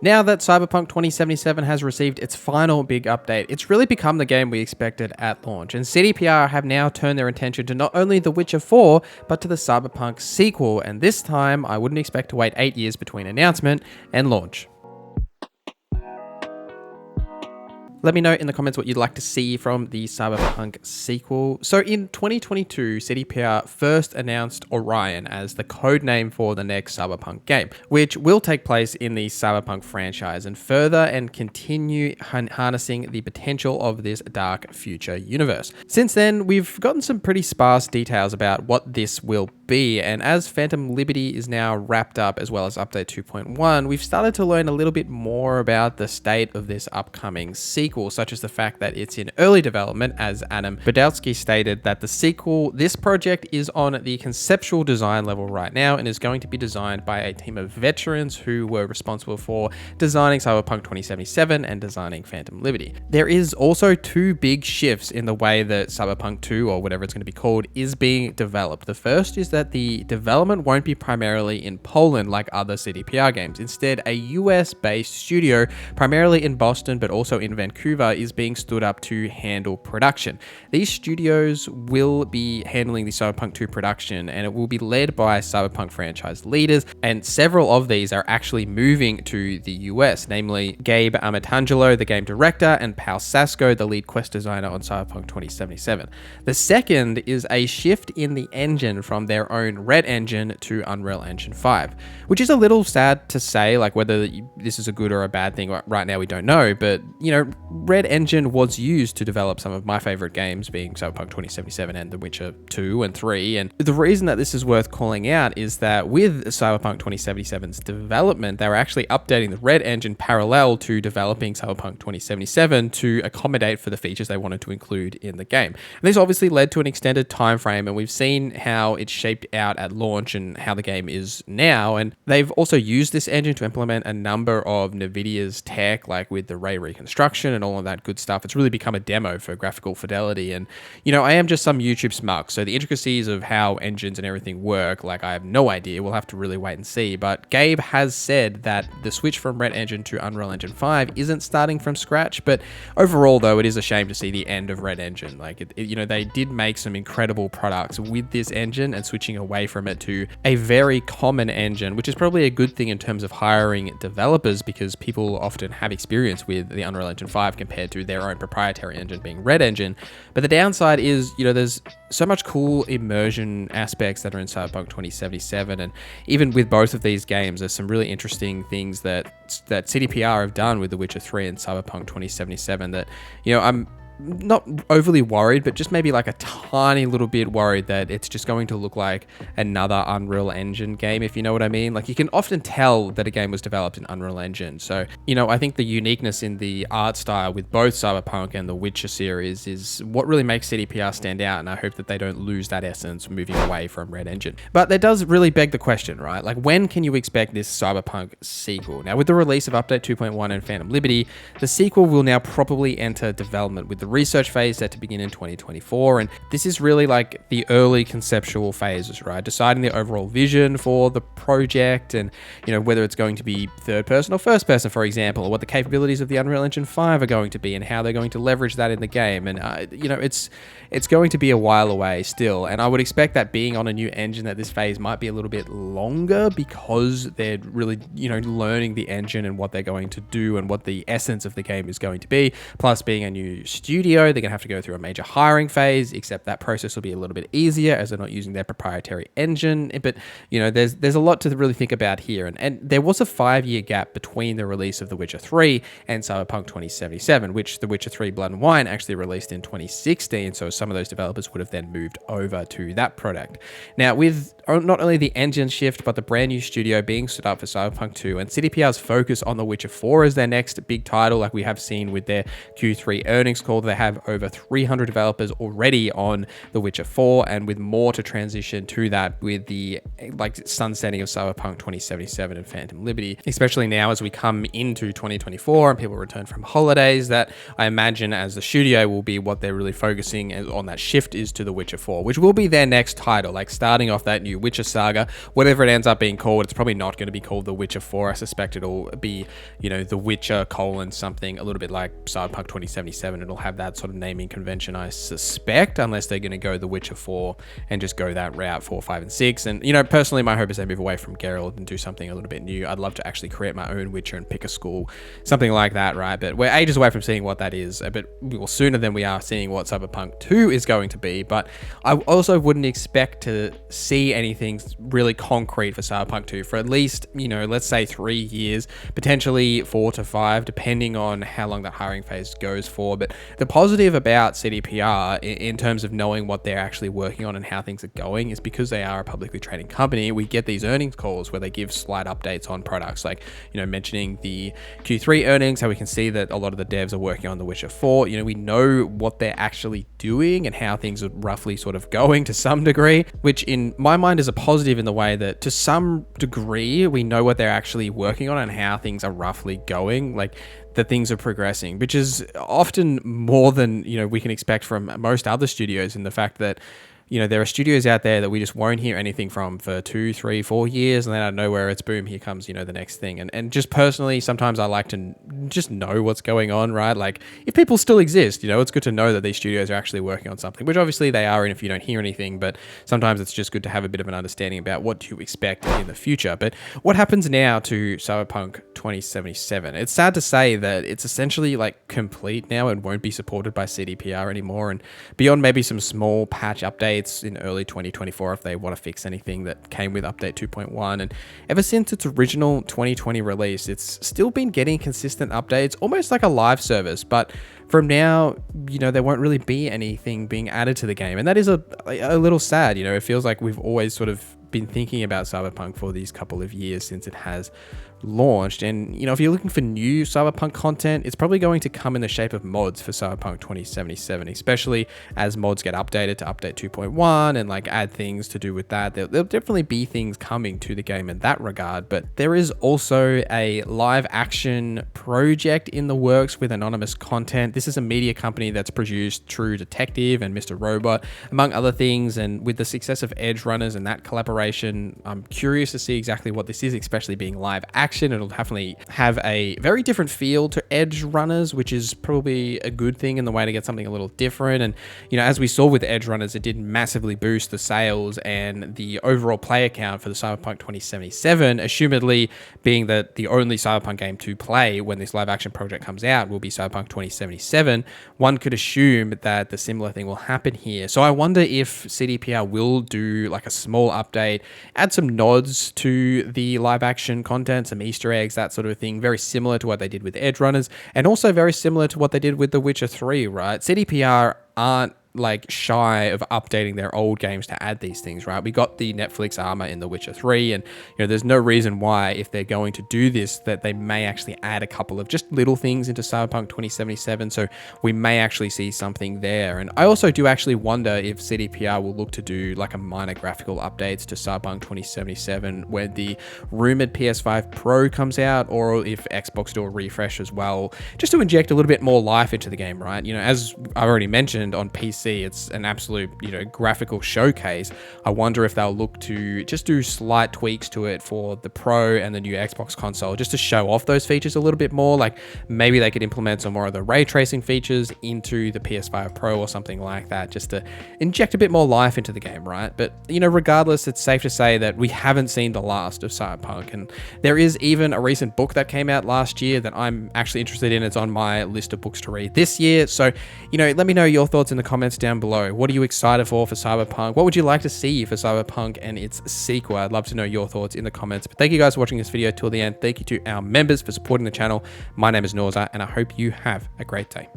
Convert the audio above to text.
Now that Cyberpunk 2077 has received its final big update, it's really become the game we expected at launch, and CDPR have now turned their attention to not only The Witcher 4, but to the Cyberpunk sequel, and this time I wouldn't expect to wait 8 years between announcement and launch. Let me know in the comments what you'd like to see from the Cyberpunk sequel. So in 2022, CDPR first announced Orion as the code name for the next Cyberpunk game, which will take place in the Cyberpunk franchise and further and continue harnessing the potential of this dark future universe. Since then, we've gotten some pretty sparse details about what this will be, and as Phantom Liberty is now wrapped up as well as Update 2.1, we've started to learn a little bit more about the state of this upcoming sequel, such as the fact that it's in early development, as Adam Badowski stated that this project is on the conceptual design level right now and is going to be designed by a team of veterans who were responsible for designing Cyberpunk 2077 and designing Phantom Liberty. There is also two big shifts in the way that Cyberpunk 2, or whatever it's going to be called, is being developed. The first is that the development won't be primarily in Poland like other CDPR games. Instead, a US-based studio, primarily in Boston but also in Vancouver, is being stood up to handle production. These studios will be handling the Cyberpunk 2 production, and it will be led by Cyberpunk franchise leaders, and several of these are actually moving to the US, namely Gabe Amatangelo, the game director, and Pal Sasko, the lead quest designer on Cyberpunk 2077. The second is a shift in the engine from their own Red Engine to Unreal Engine 5, which is a little sad to say, like whether this is a good or a bad thing right now we don't know, but Red Engine was used to develop some of my favorite games, being Cyberpunk 2077 and The Witcher 2 and 3, and the reason that this is worth calling out is that with Cyberpunk 2077's development, they were actually updating the Red Engine parallel to developing Cyberpunk 2077 to accommodate for the features they wanted to include in the game. And this obviously led to an extended time frame, and we've seen how it's shaped out at launch and how the game is now, and they've also used this engine to implement a number of NVIDIA's tech, like with the ray reconstruction and all of that good stuff. It's really become a demo for graphical fidelity, and I am just some YouTube smug, so the intricacies of how engines and everything work, like I have no idea. We'll have to really wait and see, but Gabe has said that the switch from Red Engine to Unreal Engine 5 isn't starting from scratch, but overall though, it is a shame to see the end of Red Engine. Like they did make some incredible products with this engine, and switching away from it to a very common engine, which is probably a good thing in terms of hiring developers, because people often have experience with the Unreal Engine 5 compared to their own proprietary engine being Red Engine. But the downside is, there's so much cool immersion aspects that are in Cyberpunk 2077, and even with both of these games, there's some really interesting things that CDPR have done with The Witcher 3 and Cyberpunk 2077 that, I'm not overly worried, but just maybe like a tiny little bit worried that it's just going to look like another Unreal Engine game, if you know what I mean. Like, you can often tell that a game was developed in Unreal Engine. So, I think the uniqueness in the art style with both Cyberpunk and the Witcher series is what really makes CDPR stand out, and I hope that they don't lose that essence moving away from Red Engine. But that does really beg the question, right? Like, when can you expect this Cyberpunk sequel? Now, with the release of Update 2.1 and Phantom Liberty, the sequel will now probably enter development, with the research phase set to begin in 2024, and this is really like the early conceptual phases, right? Deciding the overall vision for the project, and whether it's going to be third person or first person, for example, or what the capabilities of the Unreal Engine 5 are going to be and how they're going to leverage that in the game. And it's going to be a while away still, and I would expect that being on a new engine, that this phase might be a little bit longer, because they're really learning the engine and what they're going to do and what the essence of the game is going to be. Plus, being a new studio, they're going to have to go through a major hiring phase, except that process will be a little bit easier as they're not using their proprietary engine. But, there's a lot to really think about here. And there was a 5-year gap between the release of The Witcher 3 and Cyberpunk 2077, which The Witcher 3 Blood and Wine actually released in 2016. So some of those developers would have then moved over to that product. Now, with not only the engine shift, but the brand new studio being stood up for Cyberpunk 2, and CDPR's focus on The Witcher 4 as their next big title, like we have seen with their Q3 earnings call, they have over 300 developers already on The Witcher 4, and with more to transition to that with the sunsetting of Cyberpunk 2077 and Phantom Liberty, especially now as we come into 2024 and people return from holidays. That I imagine as the studio will be what they're really focusing on, that shift is to The Witcher 4, which will be their next title, like starting off that new new Witcher saga. Whatever it ends up being called, it's probably not going to be called The Witcher 4. I suspect it'll be, you know, The Witcher : something a little bit like Cyberpunk 2077. It'll have that sort of naming convention, I suspect, unless they're going to go The Witcher 4 and just go that route, 4, 5, and 6. And, you know, personally, my hope is they move away from Geralt and do something a little bit new. I'd love to actually create my own Witcher and pick a school, something like that, right? But we're ages away from seeing what that is, a bit sooner than we are seeing what Cyberpunk 2 is going to be. But I also wouldn't expect to see anything really concrete for Cyberpunk 2 for at least, you know, let's say 3 years, potentially 4 to 5, depending on how long that hiring phase goes for. But the positive about CDPR in terms of knowing what they're actually working on and how things are going is because they are a publicly traded company, we get these earnings calls where they give slight updates on products, like, you know, mentioning the Q3 earnings, how we can see that a lot of the devs are working on The Witcher 4. You know, we know what they're actually doing and how things are roughly sort of going to some degree, which in my mind is a positive in the way that to some degree we know what they're actually working on and how things are roughly going, like that things are progressing, which is often more than, you know, we can expect from most other studios, in the fact that, you know, there are studios out there that we just won't hear anything from for 2, 3, 4 years, and then out of nowhere it's boom, here comes, you know, the next thing. And just personally, sometimes I like to just know what's going on, right? Like, if people still exist, you know, it's good to know that these studios are actually working on something, which obviously they are, and if you don't hear anything, but sometimes it's just good to have a bit of an understanding about what to expect in the future. But what happens now to Cyberpunk 2077? It's sad to say that it's essentially like complete now and won't be supported by CDPR anymore, and beyond maybe some small patch updates in early 2024 if they want to fix anything that came with update 2.1. And ever since its original 2020 release, it's still been getting consistent updates, almost like a live service. But from now, you know, there won't really be anything being added to the game, and that is a little sad. You know, it feels like we've always sort of been thinking about Cyberpunk for these couple of years since it has launched. And, you know, if you're looking for new Cyberpunk content, it's probably going to come in the shape of mods for Cyberpunk 2077, especially as mods get updated to update 2.1 and like add things to do with that. There'll definitely be things coming to the game in that regard. But there is also a live action project in the works with Anonymous Content. This is a media company that's produced True Detective and Mr. Robot, among other things. And with the success of Edge Runners and that collaboration, I'm curious to see exactly what this is, especially being live action. It'll definitely have a very different feel to Edge Runners, which is probably a good thing in the way to get something a little different. And, you know, as we saw with Edge Runners, it did massively boost the sales and the overall player count for the Cyberpunk 2077, assumedly being that the only Cyberpunk game to play when this live action project comes out will be Cyberpunk 2077. One could assume that the similar thing will happen here. So I wonder if CDPR will do like a small update, add some nods to the live action content, some Easter eggs, that sort of thing, very similar to what they did with Edge Runners, and also very similar to what they did with The Witcher 3, right? CDPR aren't like shy of updating their old games to add these things, right? We got the Netflix armor in The Witcher 3, and, you know, there's no reason why, if they're going to do this, that they may actually add a couple of just little things into Cyberpunk 2077. So we may actually see something there. And I also do actually wonder if CDPR will look to do like a minor graphical updates to Cyberpunk 2077 when the rumored PS5 Pro comes out, or if Xbox do a refresh as well, just to inject a little bit more life into the game, right? You know, as I already mentioned, on PC, it's an absolute, you know, graphical showcase. I wonder if they'll look to just do slight tweaks to it for the Pro and the new Xbox console, just to show off those features a little bit more. Like maybe they could implement some more of the ray tracing features into the PS5 Pro or something like that, just to inject a bit more life into the game, right? But, you know, regardless, it's safe to say that we haven't seen the last of Cyberpunk, and there is even a recent book that came out last year that I'm actually interested in. It's on my list of books to read this year. So, you know, let me know your thoughts in the comments down below. What are you excited for Cyberpunk? What would you like to see for Cyberpunk and its sequel? I'd love to know your thoughts in the comments. But thank you guys for watching this video till the end. Thank you to our members for supporting the channel. My name is Norza, and I hope you have a great day.